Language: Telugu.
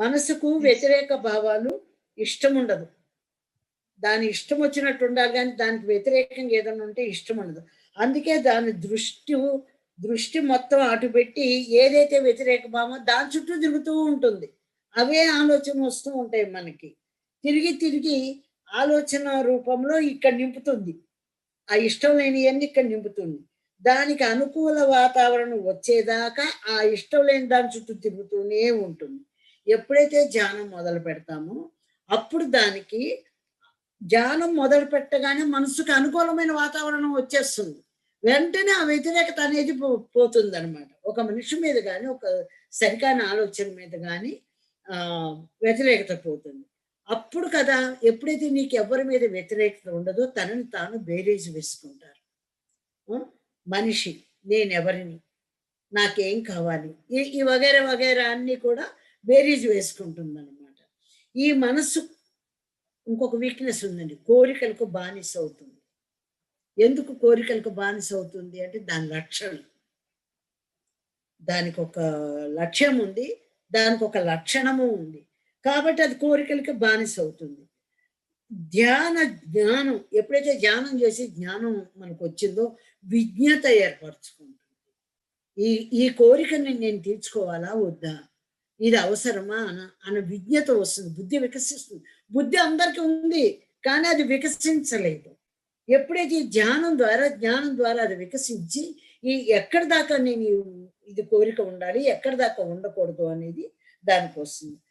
మనసుకు యెస్. వ్యతిరేక భావాలు ఇష్టముండదు. దాని ఇష్టం వచ్చినట్టు ఉండాలి గానీ, దానికి వ్యతిరేకంగా ఏదన్నా ఉంటే ఇష్టం ఉండదు. అందుకే దాని దృష్టి మొత్తం అటు పెట్టి ఏదైతే వ్యతిరేక భావమో దాని చుట్టూ తిరుగుతూ ఉంటుంది. అవే ఆలోచన వస్తూ ఉంటాయి మనకి. తిరిగి తిరిగి ఆలోచన రూపంలో ఇక్కడ నింపుతుంది. ఆ ఇష్టం లేనియన్నీ ఇక్కడ నింపుతుంది. దానికి అనుకూల వాతావరణం వచ్చేదాకా ఆ ఇష్టం లేని దాని చుట్టూ తిరుగుతూనే ఉంటుంది. ఎప్పుడైతే ధ్యానం మొదలు పెడతామో, అప్పుడు దానికి ధ్యానం మొదలు పెట్టగానే మనసుకు అనుకూలమైన వాతావరణం వచ్చేస్తుంది. వెంటనే ఆ వ్యతిరేకత అనేది పోతుందనమాట. ఒక మనిషి మీద గాని, ఒక సరికాని ఆలోచన మీద గాని వ్యతిరేకత పోతుంది. అప్పుడు కదా ఎప్పుడైతే నీకెవ్వరి మీద వ్యతిరేకత ఉండదో తనని తాను బేరీజు వేసుకుంటారు. మనిషి నేనెవరిని? నాకేం కావాలి? ఈ వగైరా వగైరా అన్నీ కూడా బేరీజు వేసుకుంటుందనమాట. ఈ మనస్సు ఇంకొక వీక్‌నెస్ ఉందండి. కోరికలకు బానిస అవుతుంది. ఎందుకు కోరికలకు బానిస అవుతుంది అంటే దాని లక్షణం. దానికొక లక్ష్యం ఉంది. దానికొక లక్షణము ఉంది. కాబట్టి అది కోరికలకి బానిస అవుతుంది. జ్ఞానం ఎప్పుడైతే ధ్యానం చేసి జ్ఞానం మనకొచ్చిందో విజ్ఞత ఏర్పరచుకుంటుంది. ఈ ఈ కోరికని నేను తీర్చుకోవాలా? వద్దా? ఇది అవసరమా? అన్న విజ్ఞత వస్తుంది. బుద్ధి వికసిస్తుంది. బుద్ధి అందరికీ ఉంది. కానీ అది వికసించలేదు. ఎప్పుడైతే ఈ జ్ఞానం ద్వారా అది వికసించి ఎక్కడి దాకా నేను ఇది కోరిక ఉండాలి, ఎక్కడి దాకా ఉండకూడదు అనేది దానికొస్తుంది.